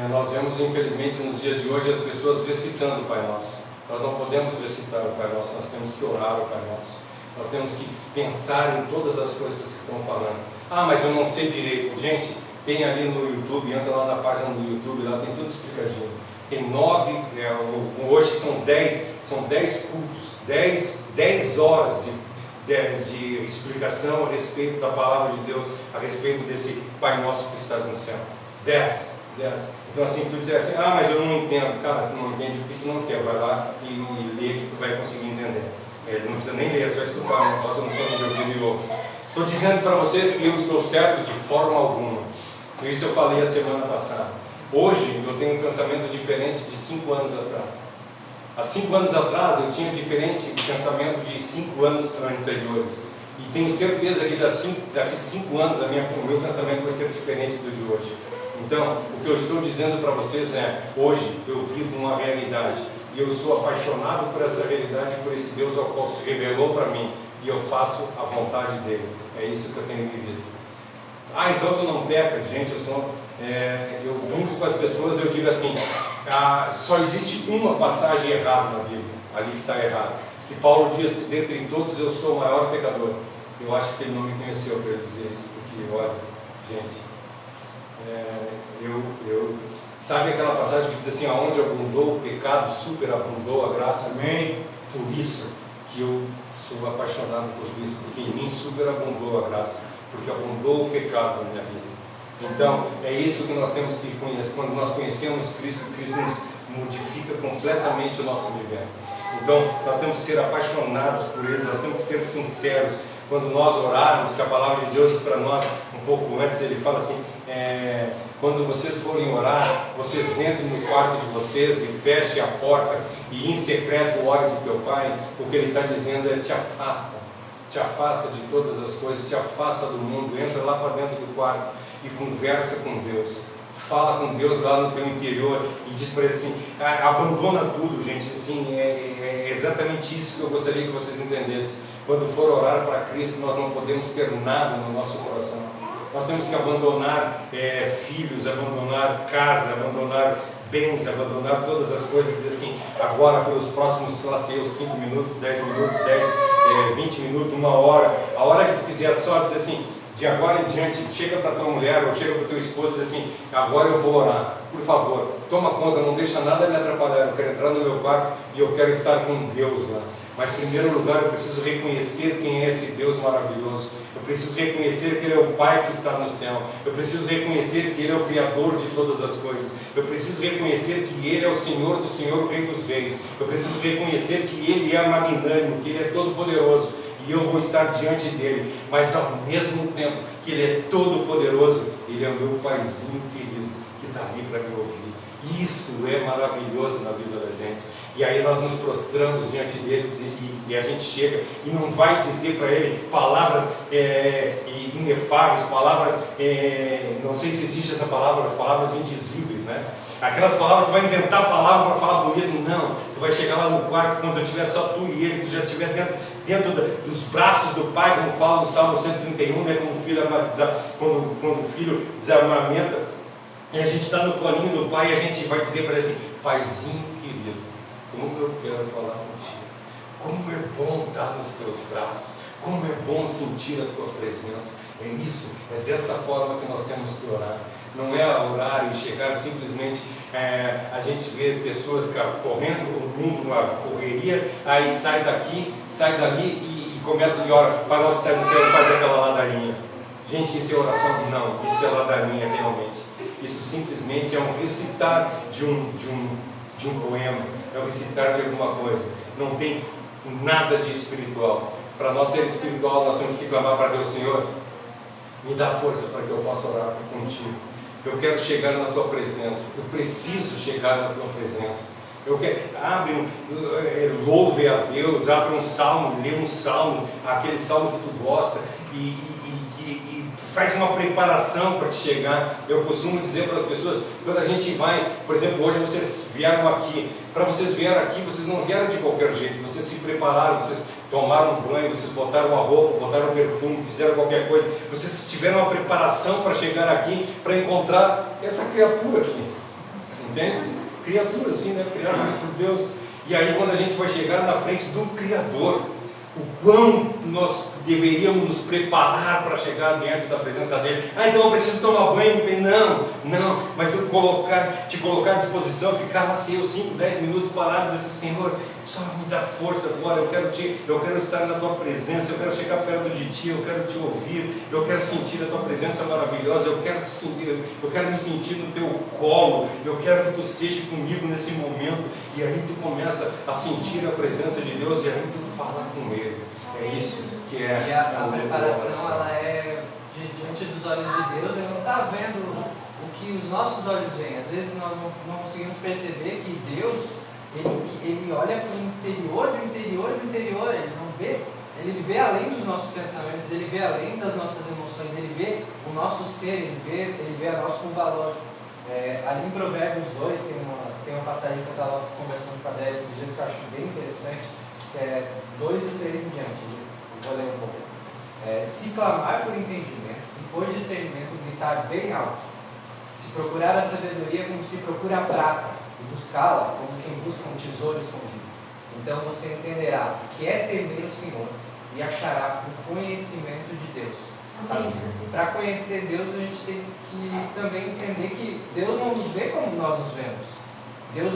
Speaker 2: Nós vemos, infelizmente, nos dias de hoje, as pessoas recitando o Pai Nosso. Nós não podemos recitar o Pai Nosso, nós temos que orar o Pai Nosso. Nós temos que pensar em todas as coisas que estão falando. Mas eu não sei direito. Gente, tem ali no YouTube, entra lá na página do YouTube, lá tem tudo explicadinho. Tem 9, hoje são 10 cultos, 10 horas de explicação a respeito da palavra de Deus, a respeito desse Pai Nosso que está no céu. 10. Então assim, se tu disser assim, mas eu não entendo, cara, tu não entende o que tu não quer, vai lá e lê que tu vai conseguir entender. Não precisa nem ler, é só escutar, não bota no fone de ouvido e ouve. Estou dizendo para vocês que eu estou certo de forma alguma. Isso eu falei a semana passada. Hoje eu tenho um pensamento diferente de 5 anos atrás. Há 5 anos atrás eu tinha um diferente pensamento de 5 anos anteriores. E tenho certeza que daqui 5 anos o meu pensamento vai ser diferente do de hoje. Então, o que eu estou dizendo para vocês é, hoje eu vivo uma realidade. E eu sou apaixonado por essa realidade, por esse Deus ao qual se revelou para mim. E eu faço a vontade dele. É isso que eu tenho vivido. Então tu não peca, gente, eu brinco com as pessoas, eu digo assim, só existe uma passagem errada na Bíblia, ali que está errado. Que Paulo diz, dentre todos eu sou o maior pecador. Eu acho que ele não me conheceu para ele dizer isso, porque olha, gente, sabe aquela passagem que diz assim, aonde abundou o pecado, superabundou a graça? Amém? Por isso que eu sou apaixonado por isso, porque em mim superabundou a graça, porque abundou o pecado na minha vida. Então, é isso que nós temos que conhecer. Quando nós conhecemos Cristo, Cristo nos modifica completamente o nosso viver. Então, nós temos que ser apaixonados por Ele, nós temos que ser sinceros. Quando nós orarmos, que a palavra de Deus diz para nós, um pouco antes, ele fala assim, quando vocês forem orar, vocês entrem no quarto de vocês e fechem a porta e em secreto orem do teu Pai. O que ele está dizendo é, te afasta de todas as coisas, te afasta do mundo, entra lá para dentro do quarto e conversa com Deus. Fala com Deus lá no teu interior e diz para ele assim, abandona tudo, gente, assim, é exatamente isso que eu gostaria que vocês entendessem. Quando for orar para Cristo, nós não podemos ter nada no nosso coração. Nós temos que abandonar filhos, abandonar casa, abandonar bens, abandonar todas as coisas, assim, agora pelos próximos, sei lá, 5 minutos, 10 minutos, 20 minutos, 1 hora, a hora que tu quiser, só dizer assim, de agora em diante, chega para tua mulher ou chega para o teu esposo e diz assim, agora eu vou orar, por favor, toma conta, não deixa nada me atrapalhar, eu quero entrar no meu quarto e eu quero estar com Deus lá. Mas, em primeiro lugar, eu preciso reconhecer quem é esse Deus maravilhoso. Eu preciso reconhecer que Ele é o Pai que está no céu. Eu preciso reconhecer que Ele é o Criador de todas as coisas. Eu preciso reconhecer que Ele é o Senhor do Senhor, o Rei dos Reis. Eu preciso reconhecer que Ele é magnânimo, que Ele é todo-poderoso. E eu vou estar diante dEle. Mas, ao mesmo tempo que Ele é todo-poderoso, Ele é o meu Paizinho querido, que está ali para me ouvir. Isso é maravilhoso na vida da gente. E aí nós nos prostramos diante deles e a gente chega e não vai dizer para ele palavras inefáveis, palavras, não sei se existe essa palavra, as palavras indizíveis, né? Aquelas palavras, tu vai inventar palavra para falar bonito, não. Tu vai chegar lá no quarto, quando tiver só tu e ele, tu já estiver dentro dos braços do Pai, como fala no Salmo 131, né? Quando o filho desamamenta, e a gente está no colinho do Pai e a gente vai dizer para ele assim, Paizinho querido, como eu quero falar contigo, como é bom estar nos teus braços, como é bom sentir a tua presença. É isso, é dessa forma que nós temos que orar. Não é orar e chegar simplesmente, a gente vê pessoas correndo o mundo, uma correria, aí sai daqui, sai dali e começa de hora, para nós que está no céu, fazer aquela ladainha. Gente, isso é oração? Não, isso é ladainha realmente. Isso simplesmente é um recitar de um poema, é um recitar de alguma coisa. Não tem nada de espiritual. Para nós ser espiritual, nós temos que clamar para Deus, Senhor, me dá força para que eu possa orar contigo. Eu quero chegar na tua presença. Eu preciso chegar na tua presença. Eu quero, louve a Deus, abre um salmo, lê um salmo, aquele salmo que tu gosta e faz uma preparação para te chegar. Eu costumo dizer para as pessoas, quando a gente vai, por exemplo, hoje vocês vieram aqui, para vocês vieram aqui, vocês não vieram de qualquer jeito, vocês se prepararam, vocês tomaram um banho, vocês botaram uma roupa, botaram um perfume, fizeram qualquer coisa, vocês tiveram uma preparação para chegar aqui, para encontrar essa criatura aqui, entende? Criatura assim, né? Criada por Deus. E aí quando a gente vai chegar na frente do Criador, o quão nós deveríamos nos preparar para chegar diante da presença dele. Ah, então eu preciso tomar banho. Não, mas te colocar à disposição, ficar lá 5, 10 minutos parado e dizer, Senhor, só me dá força agora, eu quero estar na tua presença, eu quero chegar perto de ti, eu quero te ouvir, eu quero sentir a tua presença maravilhosa, eu quero me sentir no teu colo, eu quero que tu seja comigo nesse momento. E aí tu começa a sentir a presença de Deus e aí tu fala com Ele. É isso que é.
Speaker 1: E a preparação, ela é diante dos olhos de Deus. Ele não está vendo o que os nossos olhos veem. Às vezes nós não conseguimos perceber que Deus, ele olha para o interior do interior do interior. Ele não vê, ele vê além dos nossos pensamentos, ele vê além das nossas emoções, ele vê o nosso ser, ele vê a nós com valor. Ali em Provérbios 2 tem uma passagem que eu estava conversando com a Adélia esses dias que eu acho bem interessante, que é 2 e 3 em diante. Eu vou ler um pouco. Se clamar por entendimento e por discernimento, gritar bem alto. Se procurar a sabedoria como se procura a prata, e buscá-la como quem busca um tesouro escondido. Então você entenderá o que é temer o Senhor e achará o conhecimento de Deus. Para conhecer Deus, a gente tem que também entender que Deus não nos vê como nós nos vemos. Deus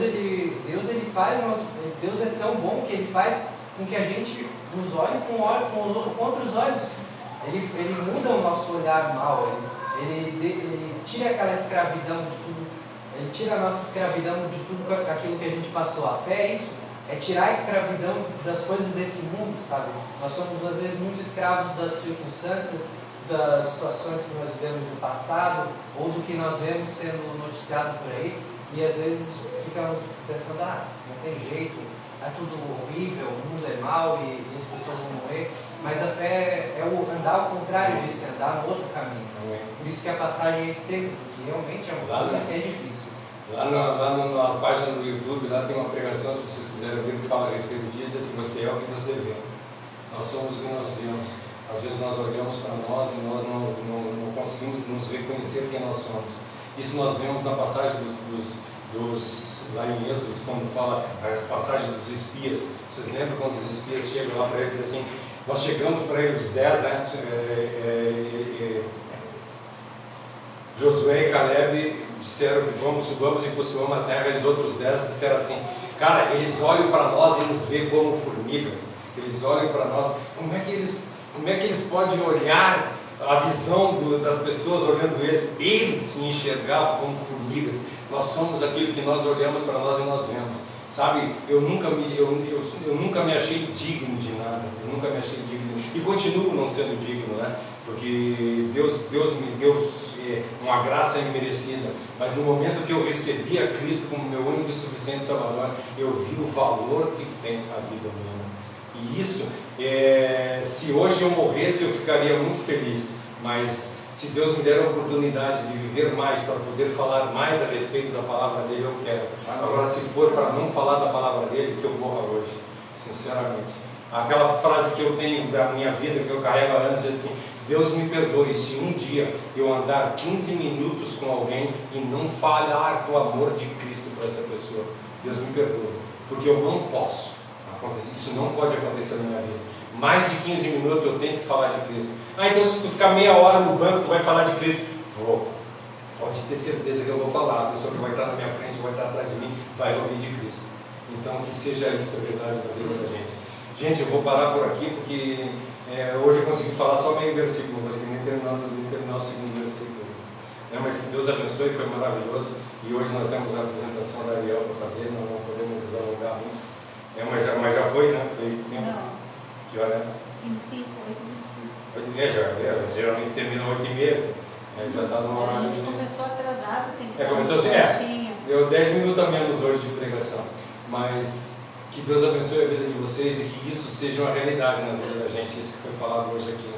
Speaker 1: é tão bom que Ele faz com que a gente nos olhe com outros olhos. Ele muda o nosso olhar mal, ele tira aquela escravidão de tudo, Ele tira a nossa escravidão de tudo aquilo que a gente passou. A fé é isso, é tirar a escravidão das coisas desse mundo, sabe? Nós somos às vezes muito escravos das circunstâncias, das situações que nós vivemos no passado, ou do que nós vemos sendo noticiado por aí, e às vezes ficamos pensando, não tem jeito, é tudo horrível, o mundo é mau e as pessoas vão morrer. Mas a fé é o andar ao contrário disso, andar no outro caminho. Por isso que a passagem é extrema, porque realmente é uma coisa que é difícil.
Speaker 2: Lá na página do YouTube, lá tem uma pregação, se vocês quiserem ver, que fala a respeito disso, se você é o que você vê. Nós somos o que nós vemos. Às vezes nós olhamos para nós e nós não conseguimos nos reconhecer quem nós somos. Isso nós vemos na passagem lá em Êxodo, quando fala as passagens dos espias. Vocês lembram quando os espias chegam lá para ele e dizem assim, nós chegamos para ele os 10, né? Josué e Caleb disseram que subamos e possuamos a terra, e os outros 10 disseram assim, cara, eles olham para nós e nos veem como formigas. Eles olham para nós, como é que eles podem olhar a visão das pessoas olhando eles? Eles se enxergavam como formigas. Nós somos aquilo que nós olhamos para nós e nós vemos. Sabe, eu nunca me achei digno de nada. Eu nunca me achei digno. E continuo não sendo digno, né? Porque Deus me deu uma graça imerecida. Mas no momento que eu recebi a Cristo como meu único e suficiente Salvador, eu vi o valor que tem a vida humana. E isso, se hoje eu morresse, eu ficaria muito feliz. Mas se Deus me der a oportunidade de viver mais, para poder falar mais a respeito da palavra dele, eu quero. Agora, se for para não falar da palavra dele, que eu morra hoje, sinceramente. Aquela frase que eu tenho da minha vida, que eu carrego há anos, diz assim, Deus me perdoe se um dia eu andar 15 minutos com alguém e não falar do amor de Cristo para essa pessoa. Deus me perdoe, porque eu não posso acontecer, isso não pode acontecer na minha vida. Mais de 15 minutos eu tenho que falar de Cristo. Então se tu ficar meia hora no banco, tu vai falar de Cristo? Vou. Pode ter certeza que eu vou falar. A pessoa que vai estar na minha frente, vai estar atrás de mim, vai ouvir de Cristo. Então que seja isso a verdade da vida da gente. Gente, eu vou parar por aqui, porque hoje eu consegui falar só meio versículo, mas que nem terminar o segundo versículo. Mas que Deus abençoe, foi maravilhoso. E hoje nós temos a apresentação da Ariel para fazer, não podemos nos alongar muito. Mas já foi, né? Foi tempo.
Speaker 4: Não.
Speaker 2: Que hora é?
Speaker 4: 25, 8h25.
Speaker 2: Geralmente termina 8h30. Já está no horário.
Speaker 4: A gente começou atrasado, tem que
Speaker 2: começou assim, deu 10 minutos a menos hoje de pregação. Mas que Deus abençoe a vida de vocês e que isso seja uma realidade na vida da gente, isso que foi falado hoje aqui.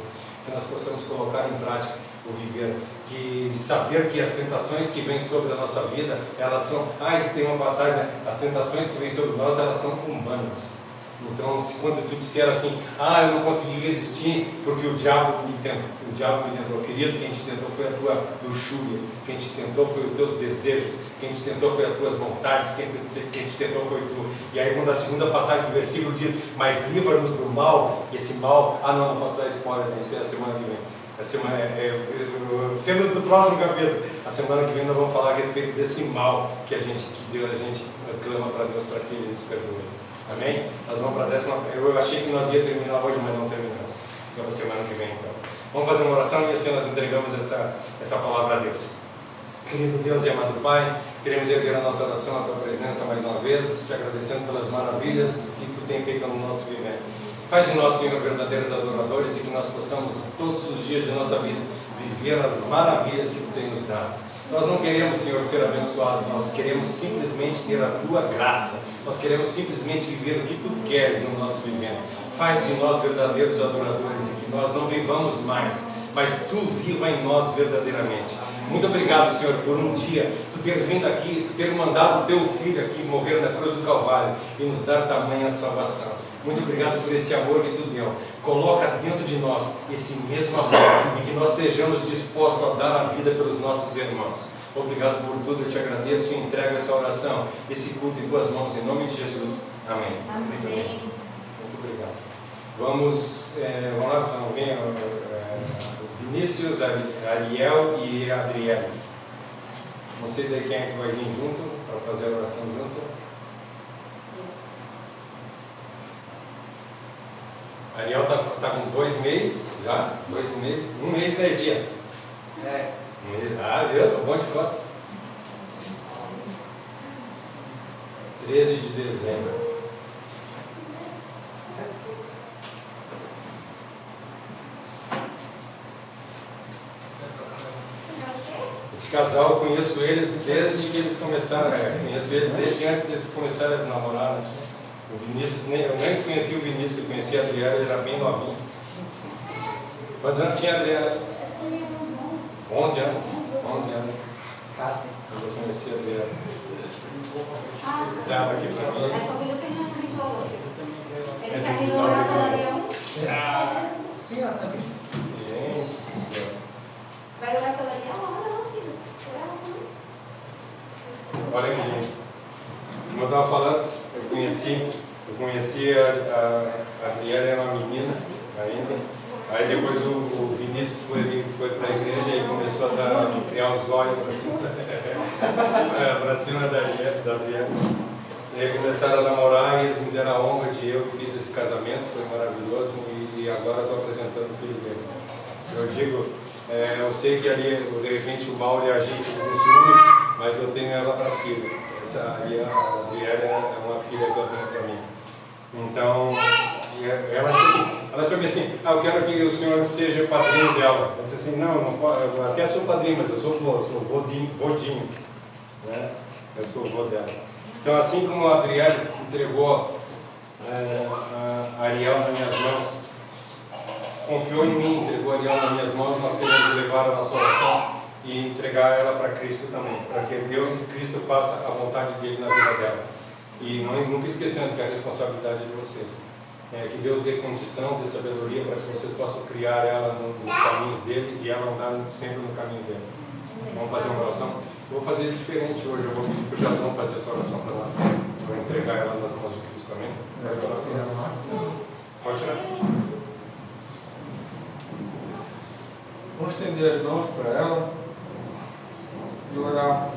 Speaker 2: Que nós possamos colocar em prática o viver, que saber que as tentações que vêm sobre a nossa vida, elas são, isso tem uma passagem, né? As tentações que vêm sobre nós, elas são humanas. Então, quando tu disser assim, eu não consegui resistir porque o diabo me tentou, querido, quem te tentou foi a tua luxúria, quem te tentou foi os teus desejos, quem te tentou foi as tuas vontades, quem te tentou foi tu. E aí quando a segunda passagem do versículo diz, mas livra-nos do mal, esse mal, não posso dar spoiler, né? Isso é a semana que vem. Cenas do próximo capítulo. A semana que vem nós vamos falar a respeito desse mal que a gente clama para Deus para que Ele nos perdoe. Amém? Nós vamos para a 10ª. Eu achei que nós ia terminar hoje, mas não terminamos. Então, semana que vem, então. Vamos fazer uma oração e assim nós entregamos essa palavra a Deus. Querido Deus e amado Pai, queremos erguer a nossa oração à Tua presença mais uma vez, te agradecendo pelas maravilhas que Tu tem feito no nosso viver. Faz de nós, Senhor, verdadeiros adoradores e que nós possamos, todos os dias de nossa vida, viver as maravilhas que Tu tem nos dado. Nós não queremos, Senhor, ser abençoados, nós queremos simplesmente ter a Tua graça. Nós queremos simplesmente viver o que Tu queres no nosso viver. Faz de nós verdadeiros adoradores e que nós não vivamos mais, mas Tu viva em nós verdadeiramente. Muito obrigado, Senhor, por um dia Tu ter vindo aqui, Tu ter mandado o Teu Filho aqui morrer na cruz do Calvário e nos dar tamanha salvação. Muito obrigado por esse amor que Tu deu. Coloca dentro de nós esse mesmo amor e que nós estejamos dispostos a dar a vida pelos nossos irmãos. Obrigado por tudo, eu te agradeço e entrego essa oração, esse culto em Tuas mãos, em nome de Jesus. Amém.
Speaker 4: Amém.
Speaker 2: Muito obrigado. Vamos lá, vem Vinícius, Ariel e Adriele. Não sei de quem é que vai vir junto, para fazer a oração junto. Ariel está com 2 meses, já? 2 meses? 1 mês e 10 dias. Viu? Tá bom de conta. 13 de dezembro. Esse casal, eu conheço eles desde que eles começaram, conheço eles desde antes deles começarem a namorar, né? O Vinícius, eu nem conheci o Vinícius, eu conheci a Adriana, ele era bem novinho. Quantos anos tinha a Adriana? 11 anos. 11 anos.
Speaker 1: Cássia.
Speaker 2: Eu conheci a Adriana. Estava aqui para mim.
Speaker 4: É só que eu tenho muito valor. Ele
Speaker 2: É
Speaker 4: quer
Speaker 2: muito
Speaker 4: orar
Speaker 2: top,
Speaker 4: pela Leão.
Speaker 1: Sim, ela também.
Speaker 2: Gente do céu.
Speaker 4: Vai orar pela Leão? Ora não, filho. Ora
Speaker 2: Olha que lindo. Como eu estava falando, eu conheci a Adriana, era uma menina ainda. Aí depois o Vinícius foi para a igreja e começou a criar os olhos para cima, para cima da Adriana. E aí começaram a namorar e eles me deram a honra de eu que fiz esse casamento, foi maravilhoso e agora estou apresentando o filho deles. Eu digo, eu sei que ali de repente o mal lhe agite com ciúme, mas eu tenho ela para filha. Essa ali, a Adriana é uma filha que eu tenho para mim. Então, ela disse assim, eu quero que o senhor seja padrinho dela. Eu disse assim, não pode, eu até sou padrinho, mas eu sou vodinho, né? Eu sou o vô dela. Então, assim como a Adriana entregou a Ariel nas minhas mãos, confiou em mim, entregou a Ariel nas minhas mãos, nós queremos levar a nossa oração e entregar ela para Cristo também, para que Deus e Cristo faça a vontade dele na vida dela. E nunca esquecendo que é a responsabilidade de vocês. Que Deus dê condição, dê sabedoria para que vocês possam criar ela nos caminhos dele e ela andar sempre no caminho dele. Vamos fazer uma oração? Eu vou fazer diferente hoje, eu vou pedir para o Jadão fazer essa oração para nós. Vou entregar ela nas mãos de Cristo também. Pode tirar.
Speaker 5: Vamos estender as mãos para ela e orar.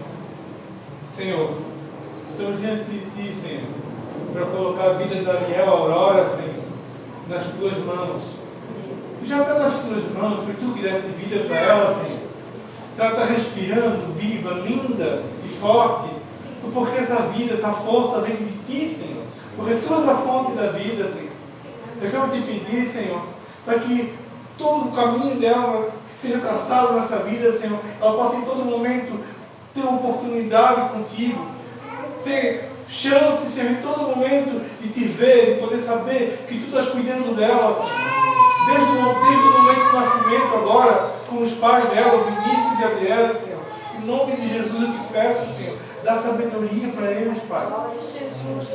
Speaker 5: Senhor, estamos diante de Ti, Senhor, para colocar a vida da Daniel Aurora, Senhor, nas Tuas mãos. Já está nas Tuas mãos, foi Tu que desse vida para ela, Senhor. Se ela está respirando, viva, linda e forte, porque essa vida, essa força vem de Ti, Senhor. Porque Tu és a fonte da vida, Senhor. Eu quero Te pedir, Senhor, para que todo o caminho dela que seja traçado nessa vida, Senhor, ela possa em todo momento ter uma oportunidade contigo, ter chance, Senhor, em todo momento de Te ver, de poder saber que Tu estás cuidando dela, Senhor. Desde o momento do nascimento agora, com os pais dela, Vinícius e Adriana, Senhor. Em nome de Jesus eu Te peço, Senhor, dá sabedoria para eles, Pai.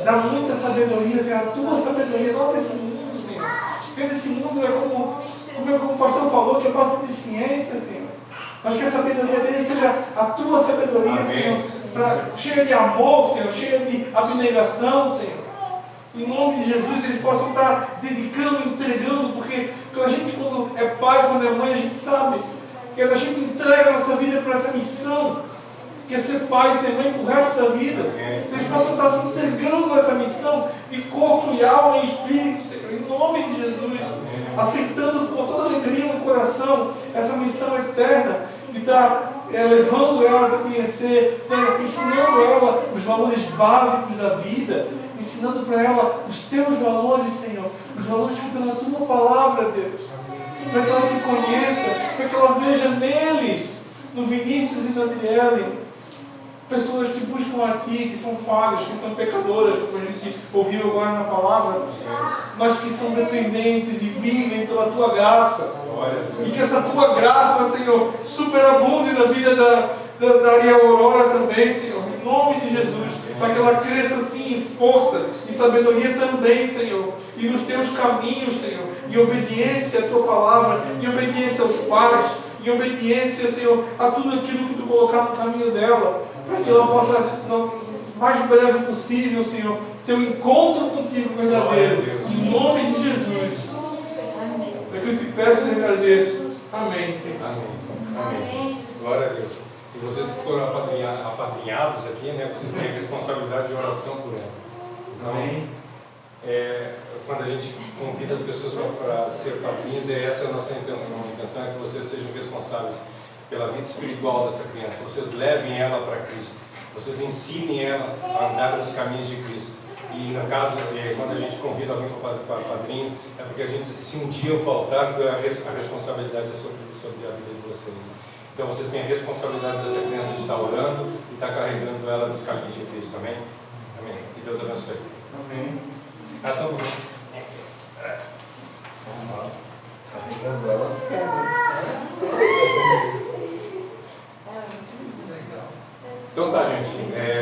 Speaker 5: Dá muita sabedoria, Senhor, a Tua sabedoria, não desse mundo, Senhor. Porque esse mundo é como o pastor falou, que é base de ciência, Senhor. Mas que a sabedoria dele seja a Tua sabedoria, Amém. Senhor. cheia de amor, Senhor, cheia de abnegação, Senhor. Em nome de Jesus, eles possam estar dedicando, entregando, porque a gente, quando é pai, quando é mãe, a gente sabe que a gente entrega a nossa vida para essa missão, que é ser pai, ser mãe pro resto da vida. Eles possam estar se entregando a essa missão de corpo e alma e espírito, Senhor, em nome de Jesus, aceitando com toda alegria no coração essa missão eterna de estar levando ela a conhecer, ensinando ela os valores básicos da vida, ensinando para ela os teus valores, Senhor, os valores que estão na tua palavra, Deus, para que ela te conheça, para que ela veja neles, no Vinícius e na Adriele, pessoas que buscam a Ti, que são falhas, que são pecadoras, como a gente ouviu agora na palavra, mas que são dependentes e vivem pela Tua graça. E que essa Tua graça, Senhor, superabunde na vida da Ariel Aurora também, Senhor, em nome de Jesus, para que ela cresça assim em força, em sabedoria também, Senhor, e nos Teus caminhos, Senhor, em obediência à Tua palavra, em obediência aos pais, em obediência, Senhor, a tudo aquilo que Tu colocar no caminho dela, para que ela possa, no mais breve possível, Senhor, ter um encontro contigo verdadeiro, em nome de Jesus. É que eu te peço e agradeço. Amém, Senhor.
Speaker 2: Amém. Glória a Deus. E vocês que foram apadrinhados aqui, né, vocês têm a responsabilidade de oração por ela. Então,
Speaker 5: Amém.
Speaker 2: Quando a gente convida as pessoas para ser padrinhos, essa a nossa intenção. A intenção é que vocês sejam responsáveis pela vida espiritual dessa criança. Vocês levem ela para Cristo. Vocês ensinem ela a andar nos caminhos de Cristo. E no caso, quando a gente convida alguém para padrinho, é porque a gente, se um dia eu faltar, a responsabilidade é sobre a vida de vocês. Então vocês têm a responsabilidade dessa criança de estar orando e estar carregando ela nos caminhos de Cristo. Amém? Amém. Que Deus abençoe.
Speaker 5: Amém.
Speaker 2: Ação do
Speaker 1: Carregando ela.
Speaker 2: Então tá, gente.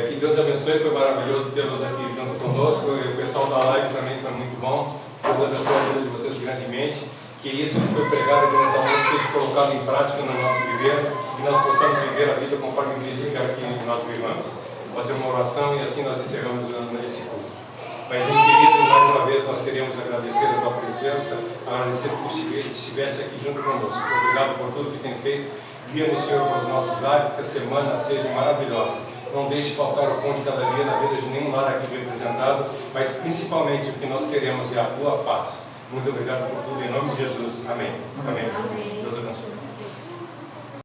Speaker 2: Que Deus abençoe. Foi maravilhoso tê-los aqui junto conosco. O pessoal da live também foi muito bom. Deus abençoe a vida de vocês grandemente. Que isso que foi pregado aqui nessa noite seja colocado em prática no nosso viver e nós possamos viver a vida conforme Cristo quer que nós vivamos. Fazer uma oração e assim nós encerramos esse culto. Mas, querido, mais uma vez nós queremos agradecer a tua presença, agradecer por que estivesse aqui junto conosco. Obrigado por tudo que tem feito. Guia-nos, Senhor, para os nossos lares, que a semana seja maravilhosa. Não deixe faltar o pão de cada dia na vida de nenhum lar aqui representado, mas principalmente o que nós queremos é a tua paz. Muito obrigado por tudo, em nome de Jesus. Amém. Amém. Deus abençoe.